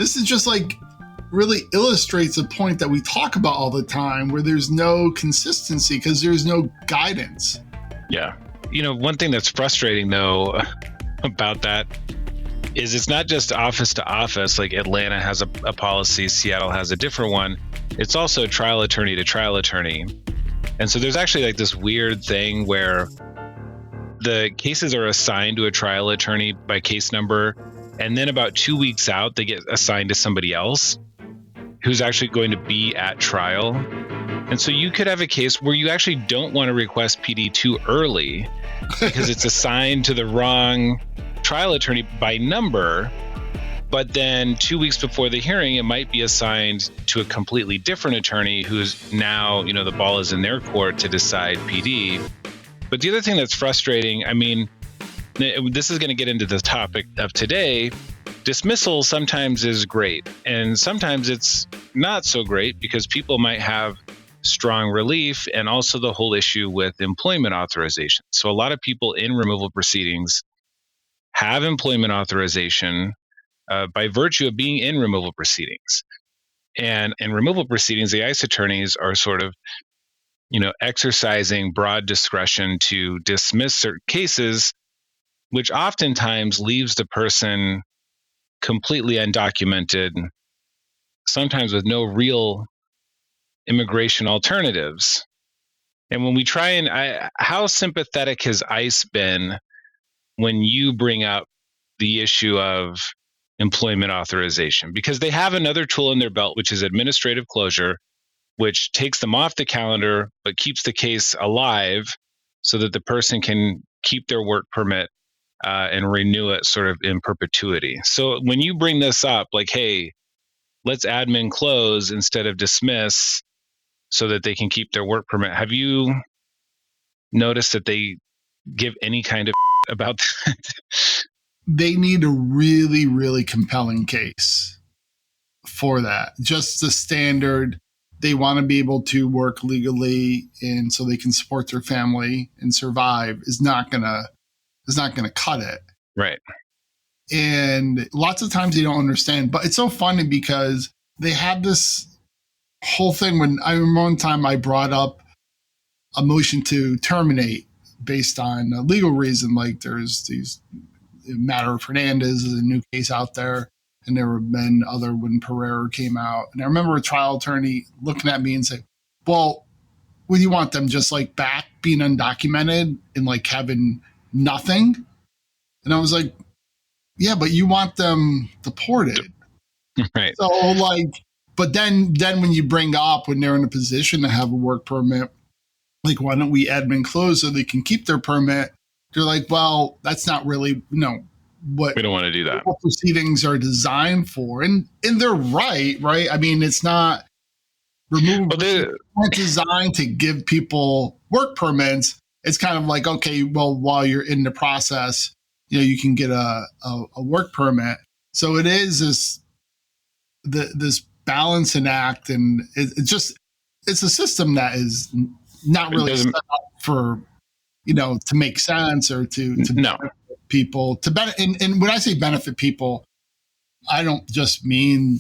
this is just like really illustrates a point that we talk about all the time where there's no consistency because there's no guidance. Yeah. One thing that's frustrating though about that is it's not just office to office. Like Atlanta has a policy, Seattle has a different one. It's also trial attorney to trial attorney. And so there's actually like this weird thing where the cases are assigned to a trial attorney by case number. And then about 2 weeks out, they get assigned to somebody else who's actually going to be at trial. And so you could have a case where you actually don't want to request PD too early because it's assigned to the wrong trial attorney by number. But then 2 weeks before the hearing, it might be assigned to a completely different attorney who's now, the ball is in their court to decide PD. But the other thing that's frustrating, this is going to get into the topic of today. Dismissal sometimes is great, and sometimes it's not so great because people might have strong relief, and also the whole issue with employment authorization. So a lot of people in removal proceedings have employment authorization by virtue of being in removal proceedings. And in removal proceedings, the ICE attorneys are sort of, exercising broad discretion to dismiss certain cases, which oftentimes leaves the person completely undocumented, sometimes with no real immigration alternatives. And when we try how sympathetic has ICE been when you bring up the issue of employment authorization? Because they have another tool in their belt, which is administrative closure, which takes them off the calendar, but keeps the case alive so that the person can keep their work permit and renew it sort of in perpetuity. So when you bring this up, like, hey, let's admin close instead of dismiss so that they can keep their work permit, have you noticed that they give any kind of about that? They need a really, really compelling case for that. Just the standard, they want to be able to work legally and so they can support their family and survive is not gonna cut it. Right. And lots of times they don't understand. But it's so funny because they have this whole thing. When I remember one time I brought up a motion to terminate based on a legal reason, like there's these matter of Hernandez is a new case out there, and there have been other when Pereira came out. And I remember a trial attorney looking at me and saying, well, would you want them just like back being undocumented and like having nothing? And I was like, yeah, but you want them deported. Right. So like, but then when you bring up when they're in a position to have a work permit, like, why don't we admin close so they can keep their permit? They're like, well, that's not really, what we don't want to do that. What proceedings are designed for. And they're right? I mean, it's not removal designed to give people work permits. It's kind of like, okay, well, while you're in the process, you can get a work permit. So it is this balance and act, and it's a system that is not really set up for, to make sense or to benefit people, to benefit. And when I say benefit people, I don't just mean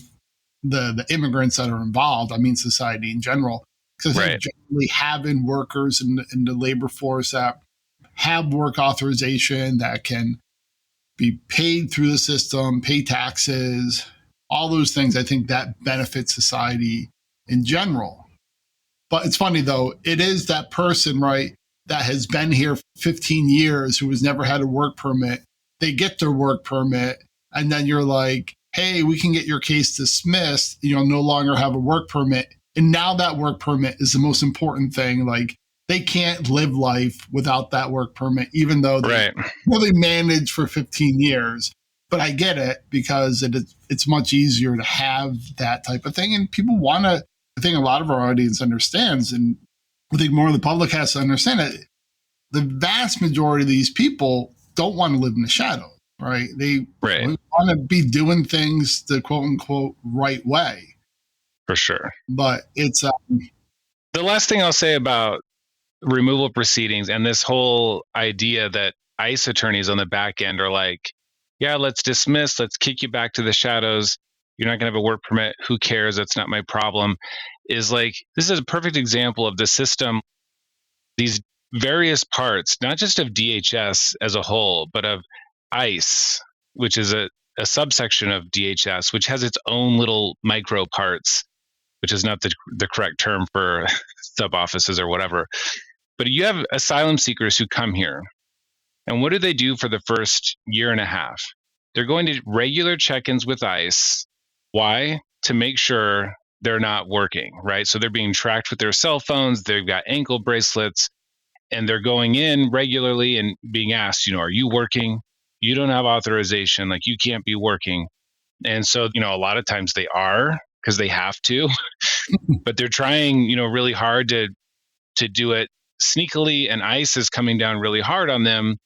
the immigrants that are involved. I mean society in general. Because generally having workers in the labor force that have work authorization, that can be paid through the system, pay taxes, all those things, I think that benefits society in general. But it's funny, though, it is that person, right, that has been here 15 years who has never had a work permit. They get their work permit, and then you're like, hey, we can get your case dismissed. No longer have a work permit. And now that work permit is the most important thing. Like, they can't live life without that work permit, even though they really managed for 15 years. But I get it, because it's much easier to have that type of thing. And people want to, I think a lot of our audience understands, and I think more of the public has to understand it. The vast majority of these people don't want to live in the shadows, right? They want to be doing things the quote unquote right way. For sure. But it's the last thing I'll say about removal proceedings and this whole idea that ICE attorneys on the back end are like, yeah, let's dismiss, let's kick you back to the shadows. You're not going to have a work permit. Who cares? That's not my problem. Is like, this is a perfect example of the system, these various parts, not just of DHS as a whole, but of ICE, which is a subsection of DHS, which has its own little micro parts, which is not the correct term for sub offices or whatever. But you have asylum seekers who come here. And what do they do for the first year and a half? They're going to regular check-ins with ICE. Why? To make sure they're not working, right? So they're being tracked with their cell phones. They've got ankle bracelets, and they're going in regularly and being asked, are you working? You don't have authorization. Like, you can't be working. And so, a lot of times they are, because they have to, but they're trying, really hard to do it sneakily. And ICE is coming down really hard on them,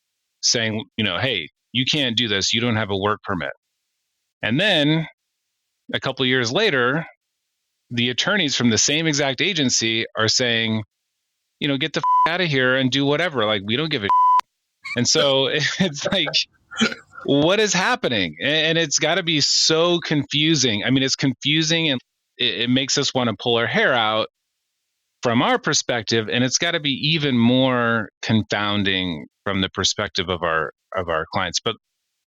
saying, hey, you can't do this. You don't have a work permit. And then a couple of years later, the attorneys from the same exact agency are saying, get the out of here and do whatever. Like, we don't give a. And so it's like, what is happening? And it's got to be so confusing. I mean, it's confusing, and it makes us want to pull our hair out from our perspective. And it's got to be even more confounding from the perspective of our clients. But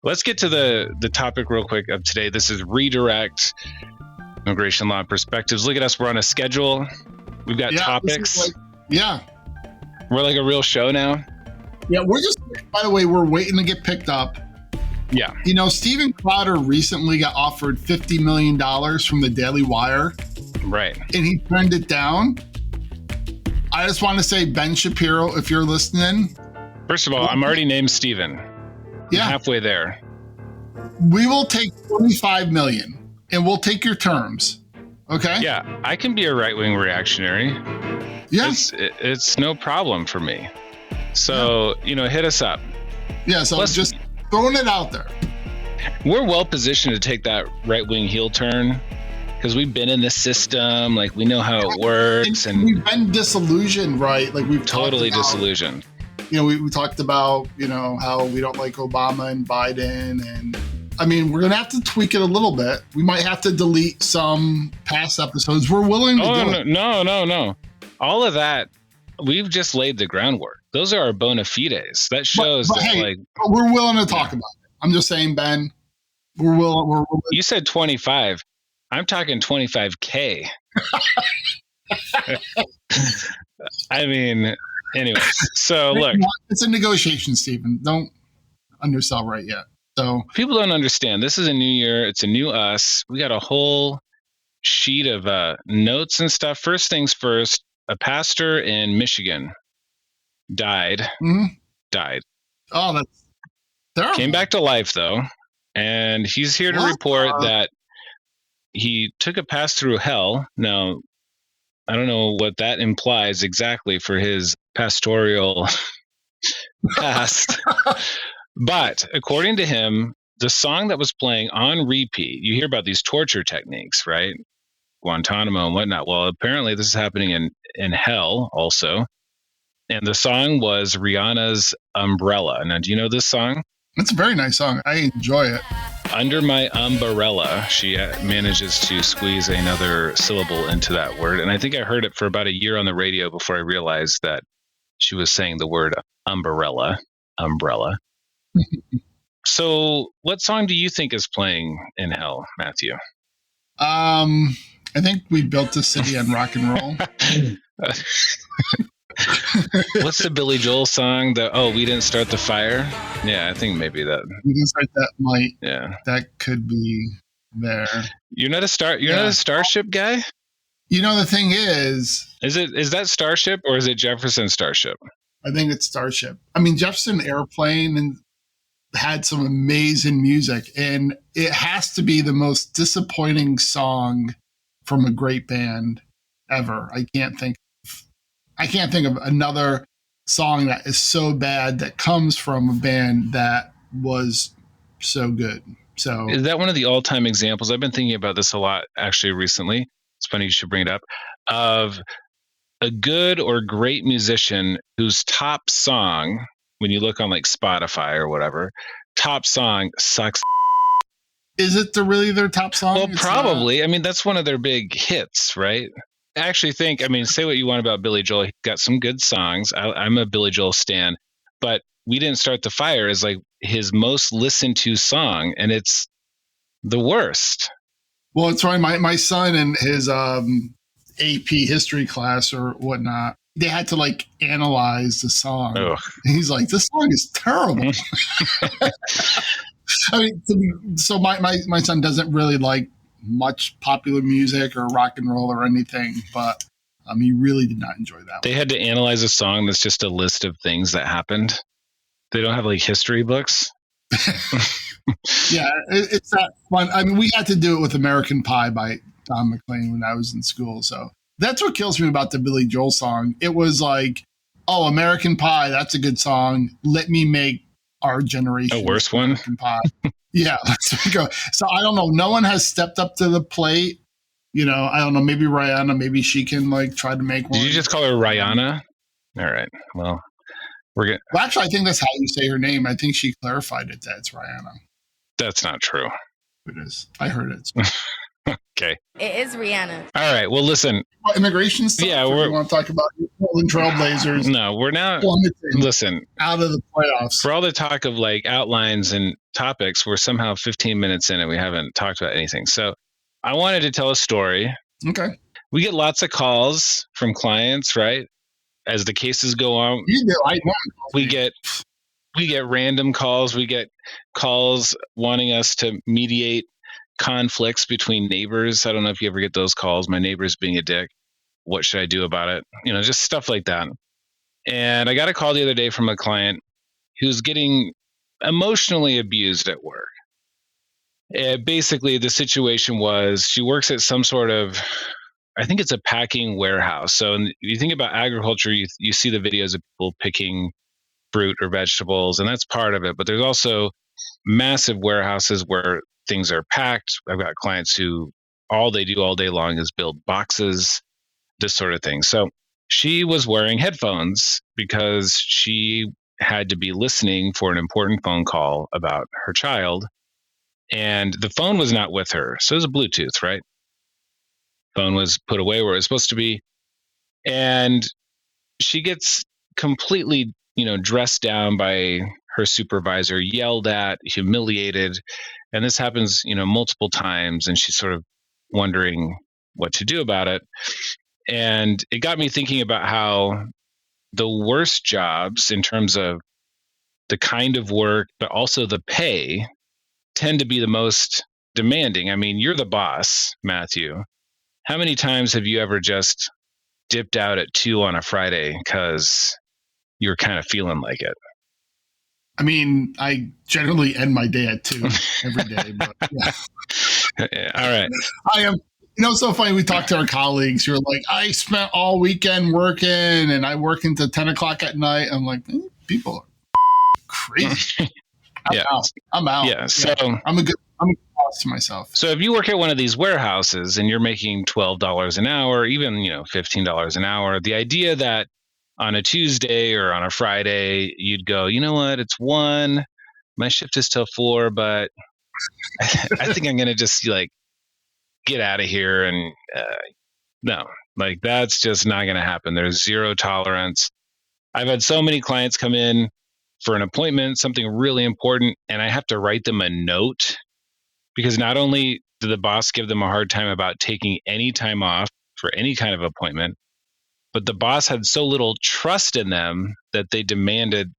let's get to the topic real quick of today. This is Redirect, Immigration Law Perspectives. Look at us. We're on a schedule. We've got topics. We're like a real show now. Yeah, we're just, by the way, we're waiting to get picked up. Yeah. Steven Crowder recently got offered $50 million from the Daily Wire. Right. And he turned it down. I just want to say, Ben Shapiro, if you're listening. First of all, I'm already named Steven. Yeah. I'm halfway there. We will take $25 million, and we'll take your terms. Okay? Yeah, I can be a right-wing reactionary. Yeah. It's no problem for me. So, hit us up. Yeah, so just throwing it out there. We're well positioned to take that right-wing heel turn because we've been in this system. Like, we know how it works. And we've been disillusioned, right? Like, we've totally disillusioned. We talked about, how we don't like Obama and Biden. And I mean, we're going to have to tweak it a little bit. We might have to delete some past episodes. We're willing to do it. No. All of that, we've just laid the groundwork. Those are our bona fides. That shows but we're willing to talk about it. I'm just saying, Ben, we're willing. You said 25. I'm talking 25K. I mean, anyways. So look, it's a negotiation, Stephen. Don't undersell right yet. So people don't understand. This is a new year. It's a new us. We got a whole sheet of notes and stuff. First things first, a pastor in Michigan died. Mm-hmm. Died. Oh, that's terrible. Came back to life, though. And he's here to report that he took a pass through hell. Now, I don't know what that implies exactly for his pastoral past. But according to him, the song that was playing on repeat, you hear about these torture techniques, right? Guantanamo and whatnot. Well, apparently this is happening in hell also. And the song was Rihanna's Umbrella. Now, do you know this song? It's a very nice song. I enjoy it. Under my umbrella, she manages to squeeze another syllable into that word. And I think I heard it for about a year on the radio before I realized that she was saying the word umbrella. So what song do you think is playing in hell, Matthew? I think We Built This City on Rock and Roll. What's the Billy Joel song? We Didn't Start the Fire? Yeah, I think maybe that. We Didn't Start That Might. Yeah. That could be there. You're not a Starship guy? The thing is that Starship or is it Jefferson Starship? I think it's Starship. I mean, Jefferson Airplane and had some amazing music, and it has to be the most disappointing song from a great band ever. I can't think of another song that is so bad that comes from a band that was so good. So is that one of the all-time examples? I've been thinking about this a lot actually recently. It's funny you should bring it up, of a good or great musician whose top song, when you look on like Spotify or whatever, top song sucks. Is it really their top song? Well, probably. I mean, that's one of their big hits, right? I actually think, I mean, say what you want about Billy Joel. He got some good songs. I'm a Billy Joel stan, but We Didn't Start the Fire is like his most listened to song, and it's the worst. Well, it's right. My son and his AP history class or whatnot, they had to like analyze the song. Ugh. He's like, this song is terrible. I mean, so my son doesn't really like much popular music or rock and roll or anything, but he really did not enjoy that. They had to analyze a song that's just a list of things that happened. They don't have like history books. Yeah, it's that fun. I mean, we had to do it with American Pie by Don McLean when I was in school. So that's what kills me about the Billy Joel song. It was like, oh, American Pie, that's a good song. Let me make our generation a worse one. American Pie. Yeah, let's go. So I don't know. No one has stepped up to the plate. You know, I don't know. Maybe Rihanna. Maybe she can like try to make one. Did you just call her Rihanna? All right. Well, we're good. Well, actually, I think that's how you say her name. I think she clarified it that it's Rihanna. That's not true. It is. I heard it. Okay. It is Rihanna. All right. Well, listen. Immigration stuff. Yeah, we want to talk about Portland Trailblazers. No, we're now. Listen. Out of the playoffs. For all the talk of like outlines and topics, we're somehow 15 minutes in and we haven't talked about anything. So I wanted to tell a story. Okay. We get lots of calls from clients, right? As the cases go on. You do. I know. We get random calls. We get calls wanting us to mediate conflicts between neighbors. I don't know if you ever get those calls. My neighbor's being a dick. What should I do about it? You know, just stuff like that. And I got a call the other day from a client who's getting emotionally abused at work. Basically, the situation was she works at some sort of, I think it's a packing warehouse. So you think about agriculture, you see the videos of people picking fruit or vegetables, and that's part of it. But there's also massive warehouses where things are packed. I've got clients who all they do all day long is build boxes, this sort of thing. So she was wearing headphones because she had to be listening for an important phone call about her child. And the phone was not with her. So it was a Bluetooth, right? Phone was put away where it was supposed to be. And she gets completely, dressed down by her supervisor, yelled at, humiliated. And this happens, multiple times. And she's sort of wondering what to do about it. And it got me thinking about how the worst jobs in terms of the kind of work, but also the pay, tend to be the most demanding. I mean, you're the boss, Matthew. How many times have you ever just dipped out at 2 on a Friday because you're kind of feeling like it? I mean, I generally end my day at 2 every day. But yeah. All right. I am. It's so funny. We talk to our colleagues who are like, I spent all weekend working and I work into 10 o'clock at night. I'm like, people are crazy. I'm out. Yeah. So I'm a good boss to myself. So if you work at one of these warehouses and you're making $12 an hour, even, $15 an hour, the idea that on a Tuesday or on a Friday, you'd go, you know what, it's 1, my shift is till 4, but I think I'm going to just get out of here. And no, that's just not going to happen. There's zero tolerance. I've had so many clients come in for an appointment, something really important, and I have to write them a note because not only did the boss give them a hard time about taking any time off for any kind of appointment, but the boss had so little trust in them that they demanded,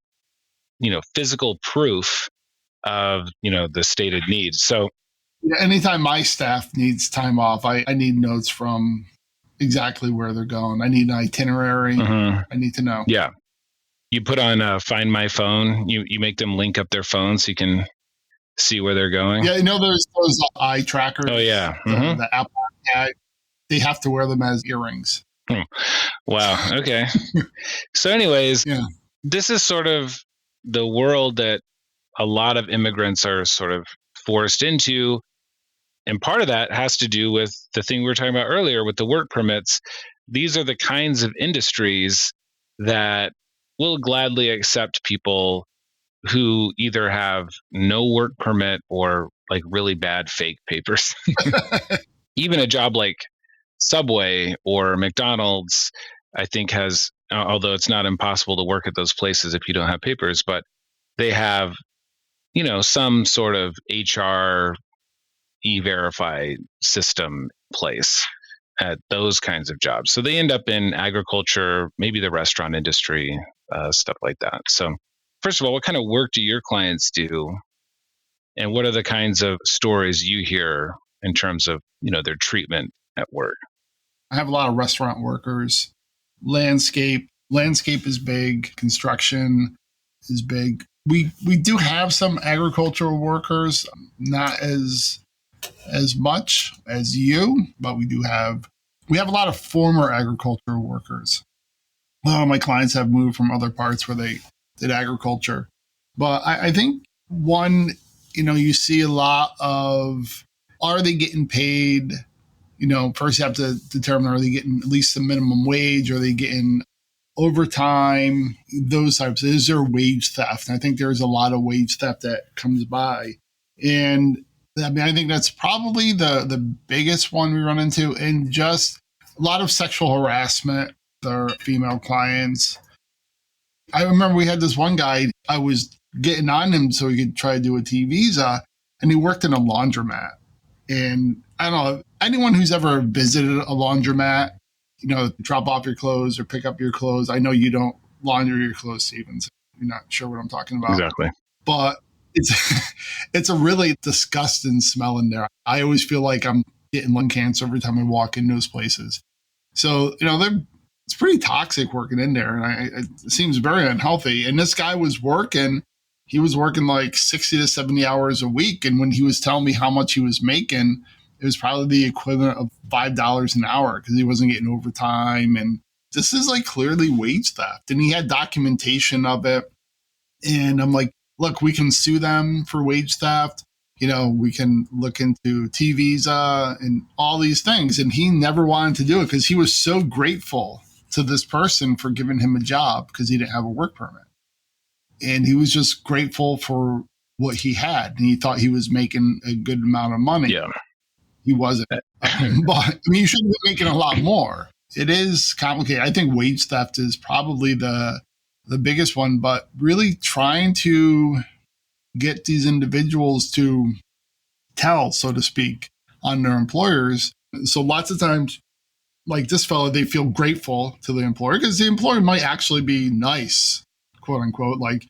physical proof of, the stated needs. So anytime my staff needs time off, I need notes from exactly where they're going. I need an itinerary. Mm-hmm. I need to know. Yeah. You put on Find My Phone. You make them link up their phone so you can see where they're going. Yeah, there's those eye trackers. Oh, yeah. Mm-hmm. The Apple tag. They have to wear them as earrings. Wow. Okay. So anyways, This is sort of the world that a lot of immigrants are sort of forced into. And part of that has to do with the thing we were talking about earlier with the work permits. These are the kinds of industries that will gladly accept people who either have no work permit or like really bad fake papers. Even a job like Subway or McDonald's, I think has, although it's not impossible to work at those places if you don't have papers, but they have, some sort of HR e-verify system place at those kinds of jobs. So they end up in agriculture, maybe the restaurant industry, stuff like that. So first of all, what kind of work do your clients do? And what are the kinds of stories you hear in terms of, their treatment at work? I have a lot of restaurant workers. Landscape is big. Construction is big. We do have some agricultural workers, not as much as you, but we have a lot of former agricultural workers. A lot of my clients have moved from other parts where they did agriculture. But I think one, you see a lot of, are they getting paid? First you have to determine, are they getting at least the minimum wage? Are they getting overtime? Those types. Is there wage theft? And I think there's a lot of wage theft that comes by. And I think that's probably the biggest one we run into. And just a lot of sexual harassment, their female clients. I remember we had this one guy, I was getting on him so he could try to do a T visa, and he worked in a laundromat. And I don't know, anyone who's ever visited a laundromat, drop off your clothes or pick up your clothes. I know you don't launder your clothes, Steven, so you're not sure what I'm talking about. Exactly. But it's a really disgusting smell in there. I always feel like I'm getting lung cancer every time I walk in those places. So, it's pretty toxic working in there. And it seems very unhealthy. And this guy was working like 60 to 70 hours a week. And when he was telling me how much he was making, it was probably the equivalent of $5 an hour because he wasn't getting overtime. And this is like clearly wage theft. And he had documentation of it. And I'm like, look, we can sue them for wage theft. We can look into T visa and all these things. And he never wanted to do it because he was so grateful to this person for giving him a job because he didn't have a work permit. And he was just grateful for what he had. And he thought he was making a good amount of money. Yeah. He wasn't. But you should be making a lot more. It is complicated. I think wage theft is probably the biggest one, but really trying to get these individuals to tell, so to speak, on their employers. So lots of times, like this fellow, they feel grateful to the employer because the employer might actually be nice, quote unquote, like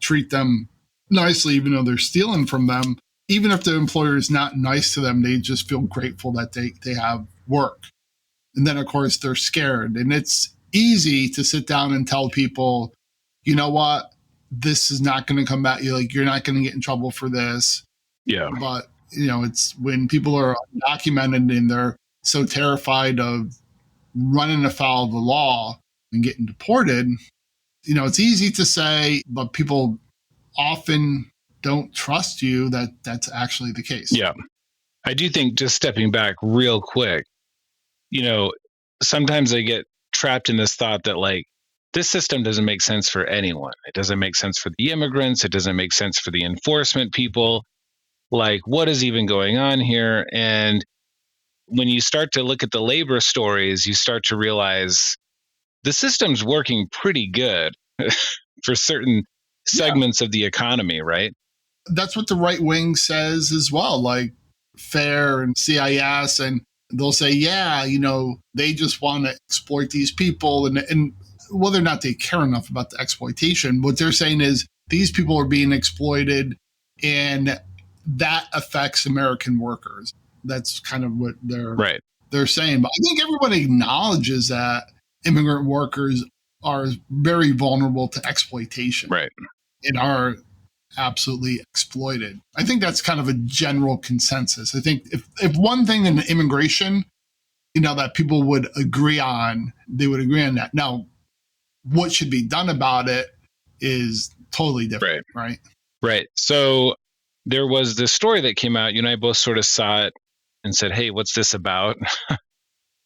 treat them nicely, even though they're stealing from them. Even if the employer is not nice to them, they just feel grateful that they have work. And then, of course, they're scared. And it's easy to sit down and tell people, you know what, this is not going to come back. You're not going to get in trouble for this. Yeah. But, it's when people are undocumented and they're so terrified of running afoul of the law and getting deported, it's easy to say, but people often don't trust you that that's actually the case. Yeah. I do think, just stepping back real quick, sometimes I get trapped in this thought that like, this system doesn't make sense for anyone. It doesn't make sense for the immigrants. It doesn't make sense for the enforcement people. Like, what is even going on here? And when you start to look at the labor stories, you start to realize the system's working pretty good for certain segments of the economy, right? That's what the right wing says as well, like FAIR and CIS. And they'll say, they just want to exploit these people. And whether or not they care enough about the exploitation, what they're saying is these people are being exploited and that affects American workers. That's kind of what they're saying. But I think everyone acknowledges that immigrant workers are very vulnerable to exploitation. Right. And are absolutely exploited. I think that's kind of a general consensus. I think if one thing in immigration, that people would agree on, they would agree on that. Now, what should be done about it is totally different, right? Right. So there was this story that came out. You and I both sort of saw it and said, hey, what's this about?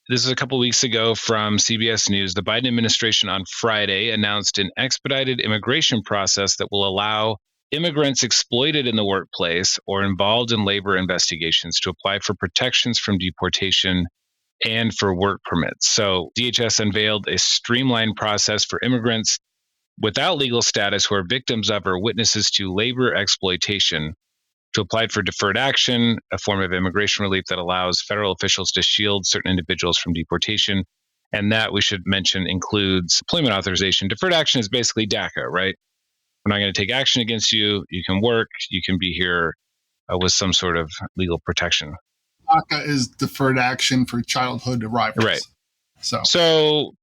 This is a couple weeks ago from CBS News. The Biden administration on Friday announced an expedited immigration process that will allow immigrants exploited in the workplace or involved in labor investigations to apply for protections from deportation and for work permits. So DHS unveiled a streamlined process for immigrants without legal status who are victims of or witnesses to labor exploitation to apply for deferred action, a form of immigration relief that allows federal officials to shield certain individuals from deportation. And that, we should mention, includes employment authorization. Deferred action is basically DACA, right? We're not going to take action against you. You can work. You can be here with some sort of legal protection. DACA is deferred action for childhood arrivals. Right. So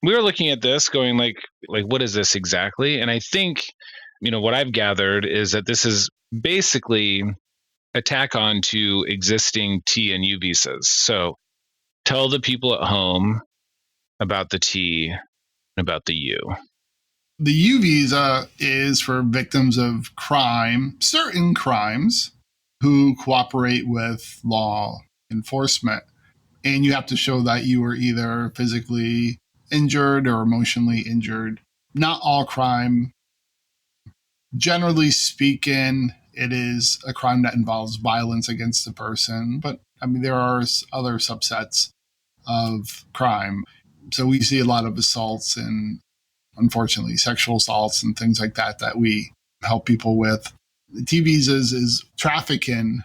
we were looking at this going like, what is this exactly? And I think, what I've gathered is that this is basically a tack on to existing T and U visas. So tell the people at home about the T and about the U. The U visa is for victims of crime, certain crimes, who cooperate with law enforcement. And you have to show that you were either physically injured or emotionally injured. Not all crime. Generally speaking, it is a crime that involves violence against a person. But there are other subsets of crime. So we see a lot of assaults and, unfortunately, sexual assaults and things like that we help people with. The T visas is trafficking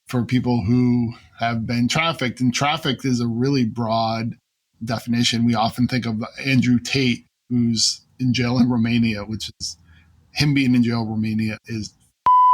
for people who have been trafficked. And trafficked is a really broad definition. We often think of Andrew Tate, who's in jail in Romania, which is him being in jail in Romania is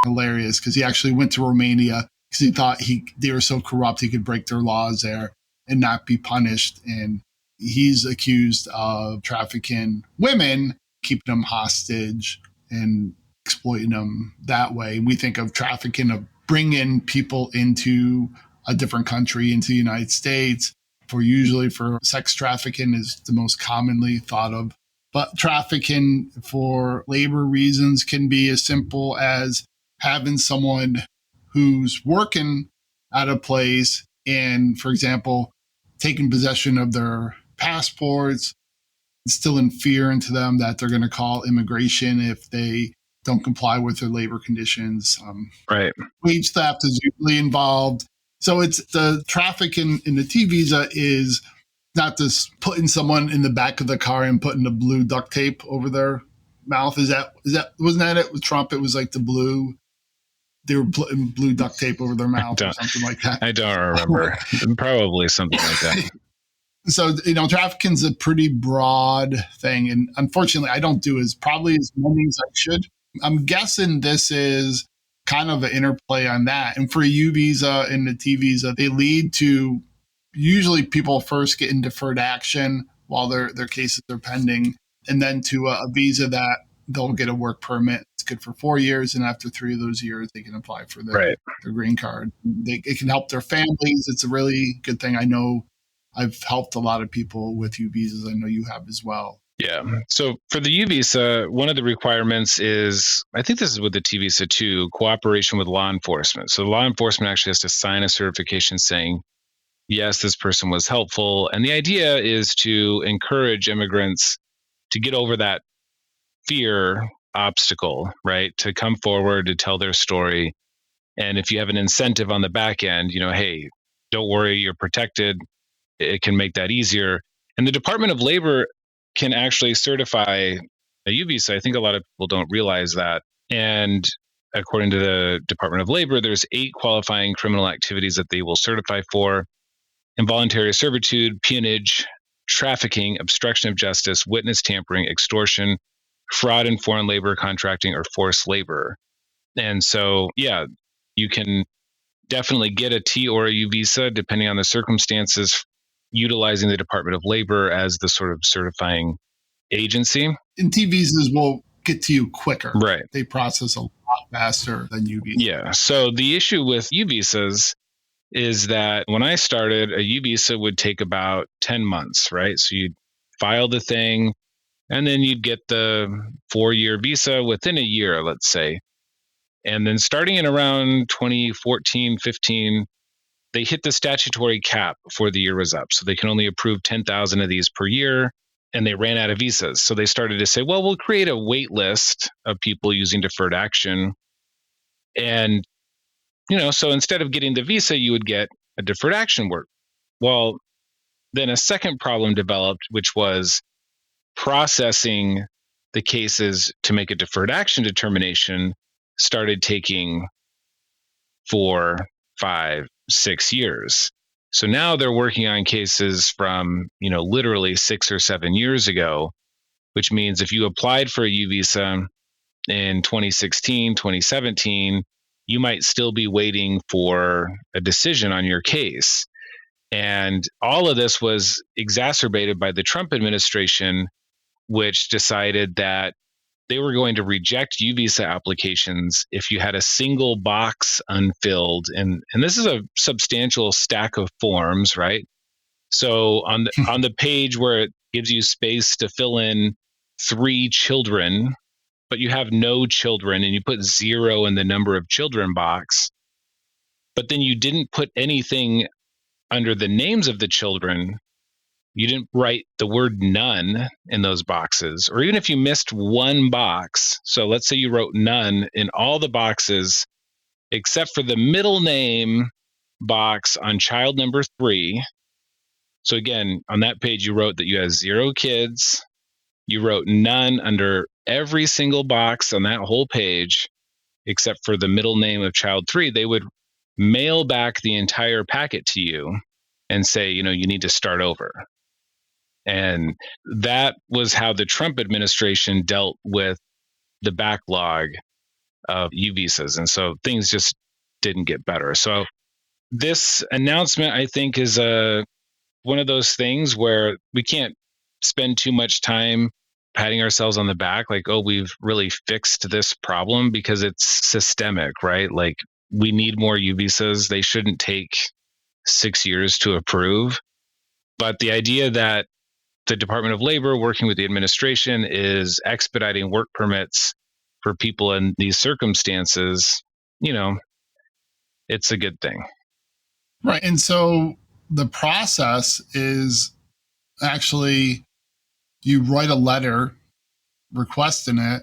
hilarious because he actually went to Romania because he thought they were so corrupt he could break their laws there and not be punished. And he's accused of trafficking women, keeping them hostage and exploiting them that way. And we think of trafficking of bringing people into a different country, into the United States, usually for sex trafficking is the most commonly thought of. But trafficking for labor reasons can be as simple as having someone who's working at a place and, for example, taking possession of their passports, instilling fear into them that they're going to call immigration if they don't comply with their labor conditions. Right. Wage theft is usually involved. So it's the trafficking in the T visa is not just putting someone in the back of the car and putting the blue duct tape over their mouth. Wasn't that it with Trump? It was like they were putting blue duct tape over their mouth or something like that. I don't remember. Probably something like that. So, trafficking's a pretty broad thing. And unfortunately, I don't do probably as many as I should. I'm guessing this is kind of an interplay on that. And for a U visa and the T visa, they lead to usually people first getting deferred action while their cases are pending, and then to a visa that they'll get a work permit. It's good for 4 years. And after 3 of those years, they can apply for their green card. It can help their families. It's a really good thing. I know I've helped a lot of people with U visas. I know you have as well. Yeah. So for the U visa, one of the requirements is, I think this is with the T visa too, cooperation with law enforcement. So law enforcement actually has to sign a certification saying, yes, this person was helpful. And the idea is to encourage immigrants to get over that fear obstacle, right? To come forward, to tell their story. And if you have an incentive on the back end, hey, don't worry, you're protected. It can make that easier. And the Department of Labor can actually certify a U visa. I think a lot of people don't realize that. And according to the Department of Labor, there's 8 qualifying criminal activities that they will certify for: involuntary servitude, peonage, trafficking, obstruction of justice, witness tampering, extortion, fraud in foreign labor, contracting, or forced labor. And so, yeah, you can definitely get a T or a U visa depending on the circumstances, utilizing the Department of Labor as the sort of certifying agency. And T visas will get to you quicker. Right. They process a lot faster than U visas. Yeah. So the issue with U visas is that when I started, a U visa would take about 10 months, right? So you'd file the thing, and then you'd get the 4-year visa within a year, let's say. And then starting in around 2014, 15, they hit the statutory cap before the year was up. So they can only approve 10,000 of these per year, and they ran out of visas. So they started to say, well, we'll create a wait list of people using deferred action. And, so instead of getting the visa, you would get a deferred action work. Well, then a second problem developed, which was processing the cases to make a deferred action determination started taking 4, 5, 6 years. So now they're working on cases from, literally 6 or 7 years ago, which means if you applied for a U visa in 2016, 2017, you might still be waiting for a decision on your case. And all of this was exacerbated by the Trump administration, which decided that they were going to reject U visa applications if you had a single box unfilled. And this is a substantial stack of forms, right? So on the page where it gives you space to fill in 3 children, but you have no children, and you put 0 in the number of children box, but then you didn't put anything under the names of the children. You didn't write the word none in those boxes, or even if you missed one box. So let's say you wrote none in all the boxes except for the middle name box on child number 3. So again, on that page, you wrote that you have 0 kids. You wrote none under every single box on that whole page except for the middle name of child 3. They would mail back the entire packet to you and say, you need to start over. And that was how the Trump administration dealt with the backlog of U visas. And so things just didn't get better. So this announcement, I think, is one of those things where we can't spend too much time patting ourselves on the back like, oh, we've really fixed this problem, because it's systemic, right? Like, we need more U visas. They shouldn't take 6 years to approve. But the idea that the Department of Labor, working with the administration, is expediting work permits for people in these circumstances, it's a good thing. Right. And so the process is actually you write a letter requesting it,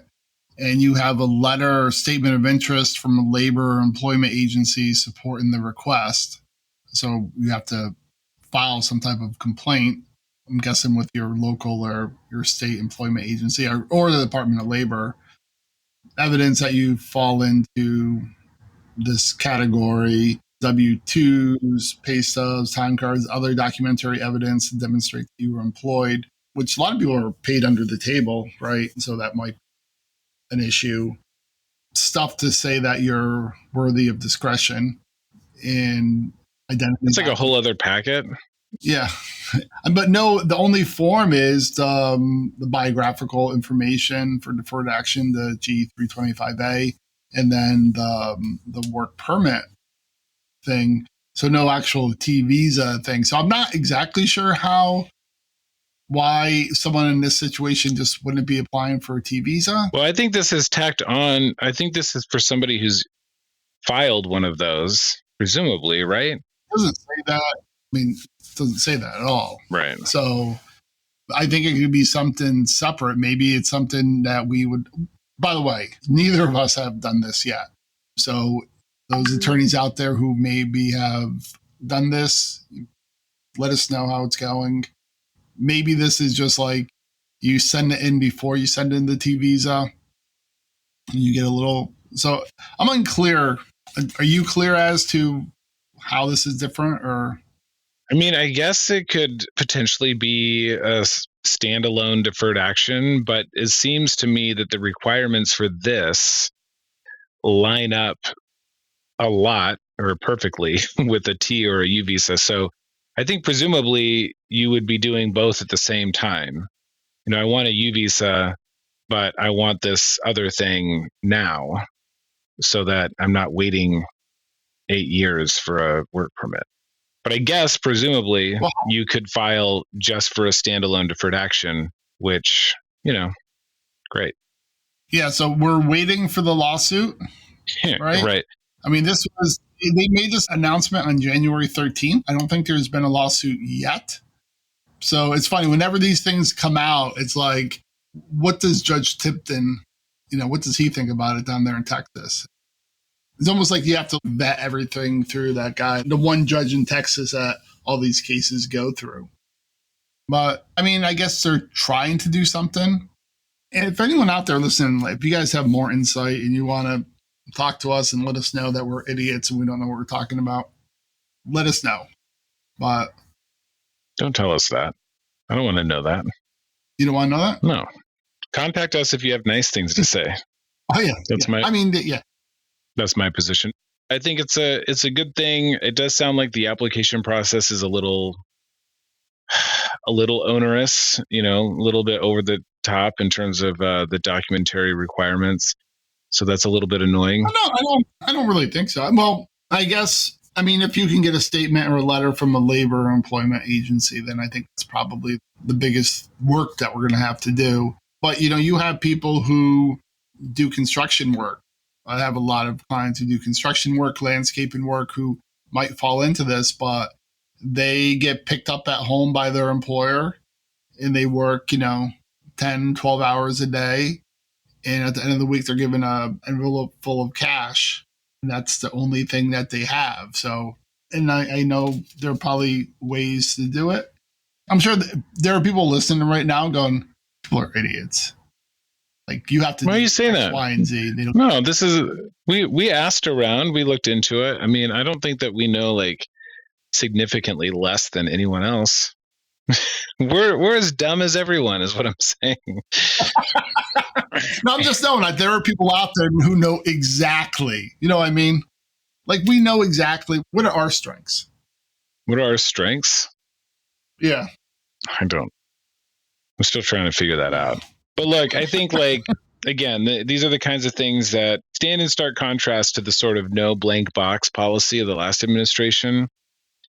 and you have a letter or statement of interest from a labor or employment agency supporting the request. So you have to file some type of complaint, I'm guessing with your local or your state employment agency or the Department of Labor, evidence that you fall into this category, W-2s, pay stubs, time cards, other documentary evidence to demonstrate that you were employed, which a lot of people are paid under the table, right? So that might be an issue. Stuff to say that you're worthy of discretion in identity. It's like a whole other packet. Yeah. But no, the only form is the biographical information for deferred action, the G325A, and then the work permit thing. So no actual T visa thing. So I'm not exactly sure why someone in this situation just wouldn't be applying for a T visa. Well, I think this is tacked on. I think this is for somebody who's filed one of those, presumably, right? It doesn't say that. I mean, it doesn't say that at all. Right. So I think it could be something separate. Maybe it's something that we would, by the way, neither of us have done this yet. So those attorneys out there who maybe have done this, let us know how it's going. Maybe this is just like you send it in before you send in the T visa. And you get a little, so I'm unclear. Are you clear as to how this is different, or? I mean, I guess it could potentially be a standalone deferred action, but it seems to me that the requirements for this line up a lot or perfectly with a T or a U visa. So I think presumably you would be doing both at the same time. I want a U visa, but I want this other thing now so that I'm not waiting 8 years for a work permit. But I guess presumably you could file just for a standalone deferred action, which, great. Yeah. So we're waiting for the lawsuit, right? Right. I mean, this was They made this announcement on January 13th. I don't think there's been a lawsuit yet. So it's funny, whenever these things come out, it's like, what does Judge Tipton, what does he think about it down there in Texas? It's almost like you have to vet everything through that guy, the one judge in Texas that all these cases go through. But I mean, I guess they're trying to do something. And if anyone out there listening, like, if you guys have more insight and you want to talk to us and let us know that we're idiots and we don't know what we're talking about, let us know. But don't tell us that. I don't want to know that. You don't want to know that? No. Contact us if you have nice things to say. Oh yeah, that's That's my position. I think it's a good thing. It does sound like the application process is a little onerous, a little bit over the top in terms of the documentary requirements. So that's a little bit annoying. I don't really think so. Well, I guess, if you can get a statement or a letter from a labor or employment agency, then I think it's probably the biggest work that we're going to have to do. But, you have people who do construction work. I have a lot of clients who do construction work, landscaping work, who might fall into this, but they get picked up at home by their employer and they work, 10, 12 hours a day. And at the end of the week, they're given an envelope full of cash. And that's the only thing that they have. So, and I know there are probably ways to do it. I'm sure there are people listening right now going, people are idiots. Like, you have to. Why are you saying X, that? Y, and Z. No, this is, we asked around, we looked into it. I don't think that we know significantly less than anyone else. We're as dumb as everyone, is what I'm saying. No, I'm just knowing that there are people out there who know exactly. You know what I mean? Like, we know exactly what are our strengths. What are our strengths? Yeah. I don't. I'm still trying to figure that out. But look, I think again, these are the kinds of things that stand in stark contrast to the sort of no blank box policy of the last administration.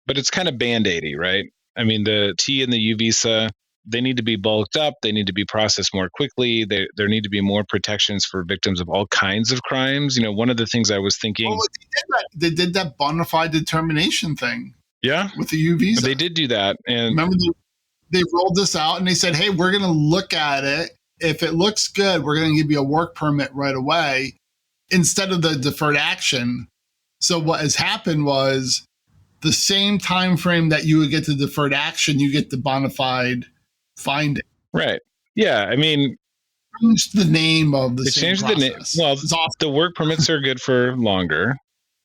But it's kind of Band-Aidy, right? The T and the U visa, they need to be bulked up. They need to be processed more quickly. There need to be more protections for victims of all kinds of crimes. One of the things I was thinking. Oh, they did that bona fide determination thing. Yeah. With the U visa. They did do that. And remember, they rolled this out and they said, hey, we're going to look at it. If it looks good, we're going to give you a work permit right away instead of the deferred action. So what has happened was, the same time frame that you would get the deferred action, you get the bona fide finding. Right. Yeah. Changed the name of the same process. The name. Well, awesome. The work permits are good for longer,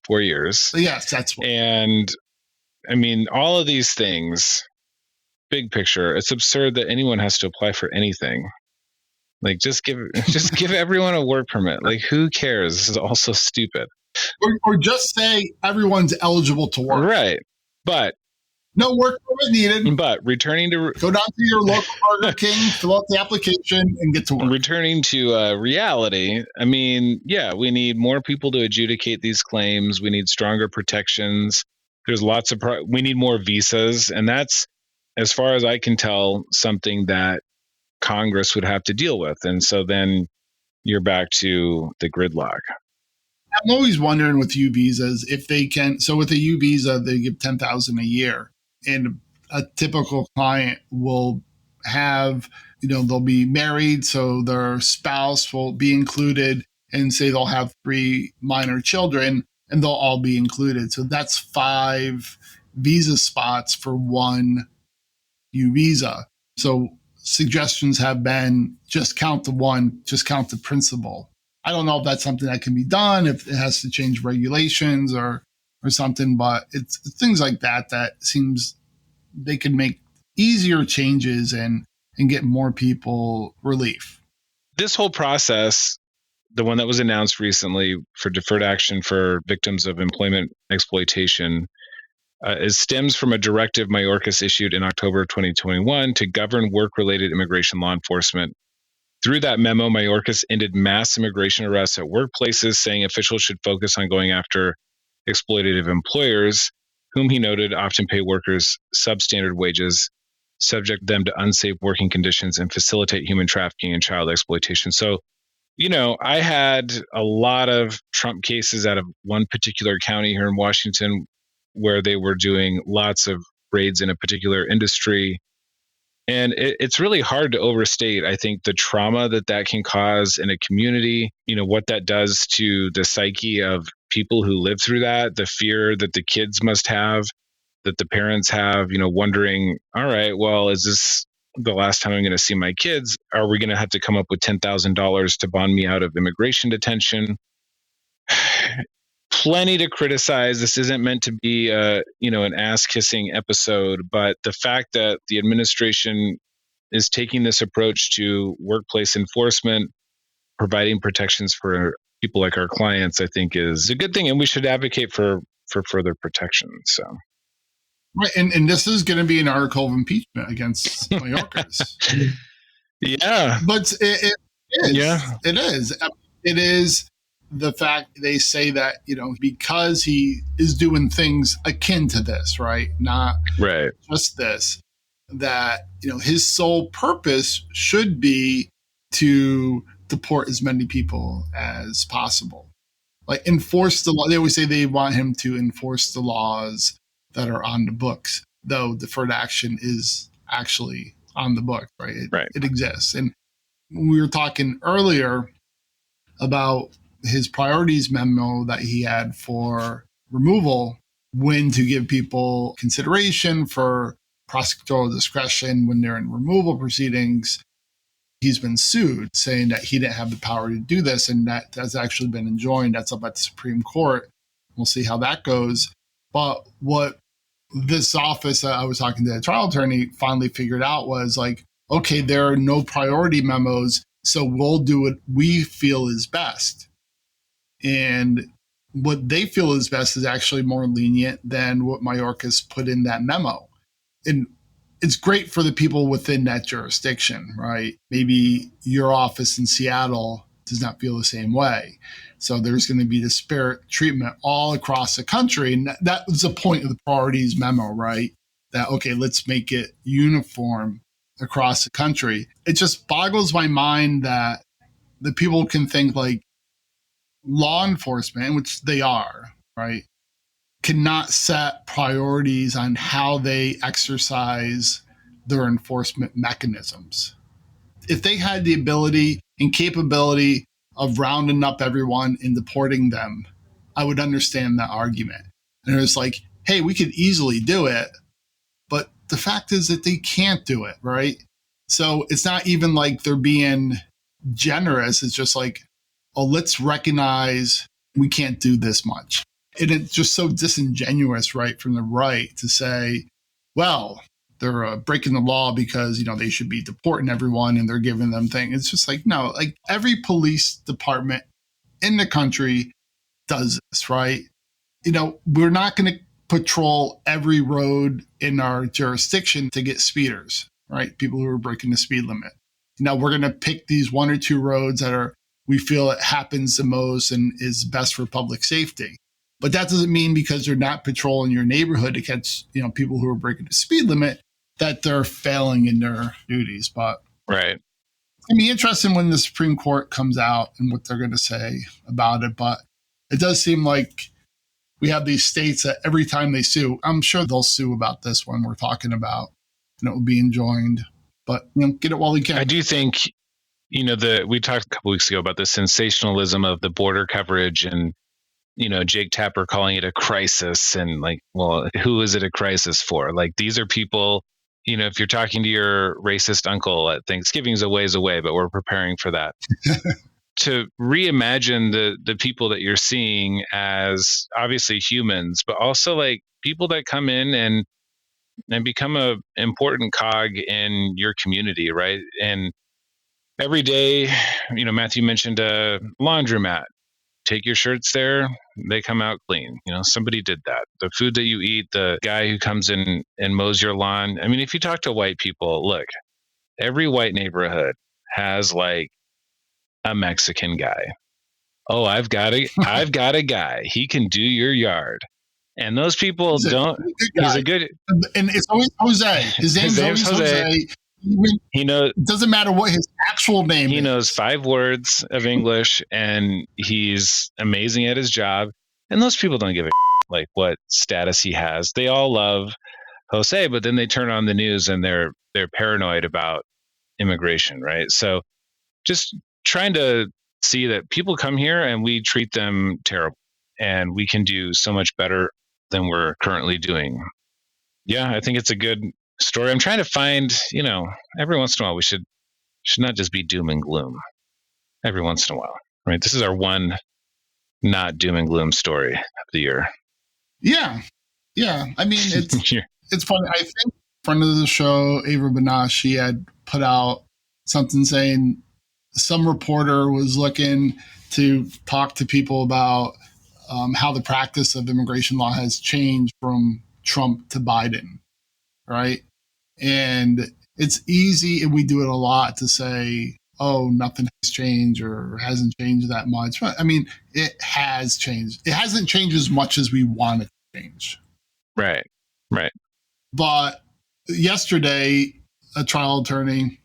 4 years. Yes, that's what. And all of these things, big picture, it's absurd that anyone has to apply for anything. Just give everyone a work permit. Who cares? This is all so stupid. Or just say everyone's eligible to work. Right. But no work permit needed. But returning to... Go down to your local Burger King, fill out the application, and get to work. Returning to reality, we need more people to adjudicate these claims. We need stronger protections. There's lots of... we need more visas. And that's, as far as I can tell, something that Congress would have to deal with. And so then you're back to the gridlock. I'm always wondering with U visas if they can. So with a U visa, they give $10,000 a year, and a typical client will have, they'll be married, so their spouse will be included, and say they'll have 3 minor children, and they'll all be included. So that's 5 visa spots for 1 U visa. So suggestions have been just count the 1, just count the principal. I don't know if that's something that can be done, if it has to change regulations or something, but it's things like that seems they can make easier changes and get more people relief. This whole process, the one that was announced recently for deferred action for victims of employment exploitation, stems from a directive Mayorkas issued in October 2021 to govern work-related immigration law enforcement. Through that memo, Mayorkas ended mass immigration arrests at workplaces, saying officials should focus on going after exploitative employers, whom he noted often pay workers substandard wages, subject them to unsafe working conditions, and facilitate human trafficking and child exploitation. So, I had a lot of Trump cases out of one particular county here in Washington where they were doing lots of raids in a particular industry. And it's really hard to overstate, I think, the trauma that can cause in a community, what that does to the psyche of people who live through that, the fear that the kids must have, that the parents have, wondering, all right, well, is this the last time I'm going to see my kids? Are we going to have to come up with $10,000 to bond me out of immigration detention? Plenty to criticize. This isn't meant to be an ass kissing episode, but the fact that the administration is taking this approach to workplace enforcement, providing protections for people like our clients, I think is a good thing, and we should advocate for further protection. So. Right, and this is going to be an article of impeachment against Mayorkas. Yeah, but it is. Yeah, it is. It is the fact they say that because he is doing things akin to this, right? Not right. just this. That his sole purpose should be to deport as many people as possible, like enforce the law. They always say they want him to enforce the laws that are on the books, though deferred action is actually on the book, right? It exists. And we were talking earlier about his priorities memo that he had for removal, when to give people consideration for prosecutorial discretion when they're in removal proceedings. He's been sued, saying that he didn't have the power to do this, and that has actually been enjoined. That's up at the Supreme Court. We'll see how that goes. But what this office that I was talking to the trial attorney finally figured out was like, okay, there are no priority memos, so we'll do what we feel is best. And what they feel is best is actually more lenient than what Mayorkas put in that memo. And it's great for the people within that jurisdiction, right? Maybe your office in Seattle does not feel the same way. So there's going to be disparate treatment all across the country. And that was the point of the priorities memo, right? That, okay, let's make it uniform across the country. It just boggles my mind that the people can think like law enforcement, which they are, right, cannot set priorities on how they exercise their enforcement mechanisms. If they had the ability and capability of rounding up everyone and deporting them, I would understand that argument. And it was like, hey, we could easily do it, but the fact is that they can't do it, right? So it's not even like they're being generous. It's just like, oh, let's recognize we can't do this much. And it's just so disingenuous, right, from the right to say, well, they're breaking the law because, they should be deporting everyone and they're giving them things. It's just like, no, like every police department in the country does this, right? We're not going to patrol every road in our jurisdiction to get speeders, right? People who are breaking the speed limit. We're going to pick these one or two roads that we feel it happens the most and is best for public safety. But that doesn't mean because they're not patrolling your neighborhood to catch, people who are breaking the speed limit, that they're failing in their duties. But right. It's going to be interesting when the Supreme Court comes out and what they're going to say about it. But it does seem like we have these states that every time they sue, I'm sure they'll sue about this one we're talking about, and it will be enjoined. But get it while you can. I do think, we talked a couple weeks ago about the sensationalism of the border coverage and, Jake Tapper calling it a crisis, and like, well, who is it a crisis for? Like, these are people, if you're talking to your racist uncle at Thanksgiving's a ways away, but we're preparing for that. To reimagine the people that you're seeing as obviously humans, but also like people that come in and become a important cog in your community, right? And every day, Matthew mentioned a laundromat. Take your shirts there, they come out clean. Somebody did that. The food that you eat, the guy who comes in and mows your lawn. I mean, if you talk to white people, look, every white neighborhood has like a Mexican guy. Oh, I've got a guy. He can do your yard. And those people he's a good, and it's always Jose. His name's always Jose. He knows. It doesn't matter what his actual name is. He knows 5 words of English, and he's amazing at his job. And those people don't give a like what status he has. They all love Jose, but then they turn on the news and they're paranoid about immigration, right? So just trying to see that people come here and we treat them terrible, and we can do so much better than we're currently doing. Yeah, I think it's a good story. I'm trying to find, every once in a while we should not just be doom and gloom. Every once in a while, right? This is our one not doom and gloom story of the year. Yeah. I mean, it's funny. I think friend of the show, Ava Banash, she had put out something saying some reporter was looking to talk to people about how the practice of immigration law has changed from Trump to Biden, right? And it's easy, and we do it a lot, to say, oh, nothing has changed or hasn't changed that much. But I mean, it has changed. It hasn't changed as much as we want it to change. Right. But yesterday, a trial attorney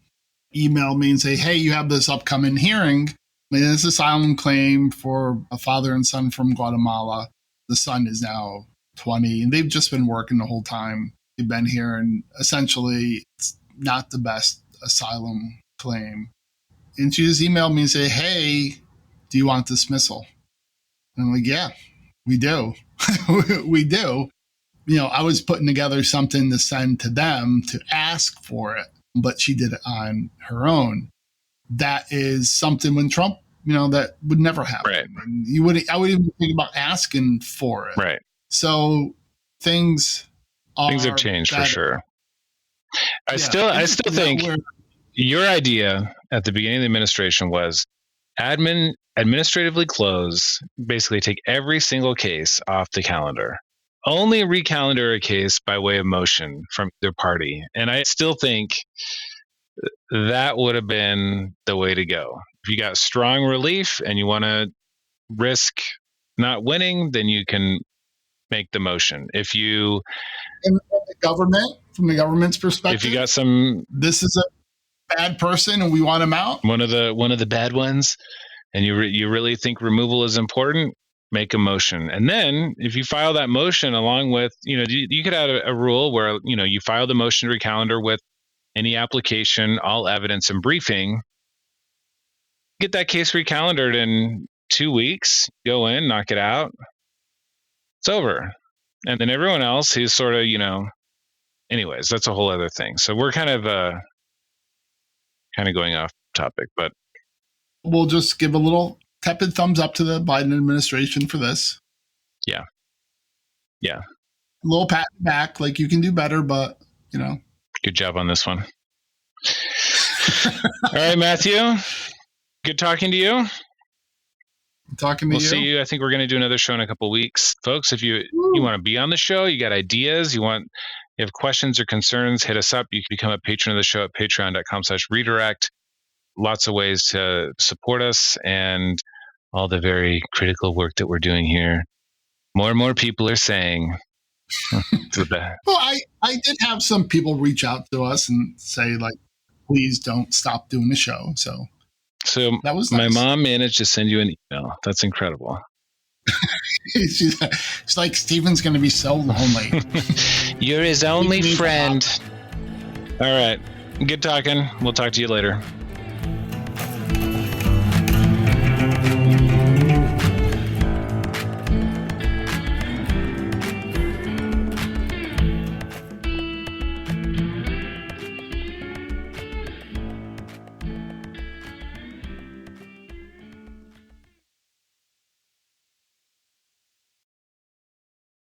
emailed me and say, hey, you have this upcoming hearing. I mean, this asylum claim for a father and son from Guatemala. The son is now 20, and they've just been working the whole time they've been here. And essentially, it's not the best asylum claim. And she just emailed me and said, hey, do you want dismissal? And I'm like, yeah, we do. We do. I was putting together something to send to them to ask for it, but she did it on her own. That is something when Trump, that would never happen. Right. I wouldn't even think about asking for it. Right. So things have changed better. For sure. I still think your idea at the beginning of the administration was administratively close, basically take every single case off the calendar. Only recalendar a case by way of motion from their party. And I still think that would have been the way to go. If you got strong relief and you want to risk not winning, then you can make the motion. If you... And from the government's perspective, if you got this is a bad person and we want him out. One of the bad ones, and you really think removal is important, make a motion. And then if you file that motion along with, you could add a rule where, you file the motion to recalendar with any application, all evidence, and briefing. Get that case recalendared in 2 weeks, go in, knock it out. It's over. And then everyone else who's sort of, anyways, that's a whole other thing. So we're kind of going off topic, but we'll just give a little tepid thumbs up to the Biden administration for this. Yeah. A little pat back, like you can do better, but good job on this one. All right, Matthew. Good talking to you. We'll see you. I think we're going to do another show in a couple of weeks, folks. If you want to be on the show, you got ideas, you have questions or concerns, hit us up. You can become a patron of the show at patreon.com/redirect. Lots of ways to support us and all the very critical work that we're doing here. More and more people are saying the best. Well, I did have some people reach out to us and say, like, please don't stop doing the show. So that was nice. My mom managed to send you an email. That's incredible. She's like, Steven's going to be so lonely. You're his only friend. All right. Good talking. We'll talk to you later.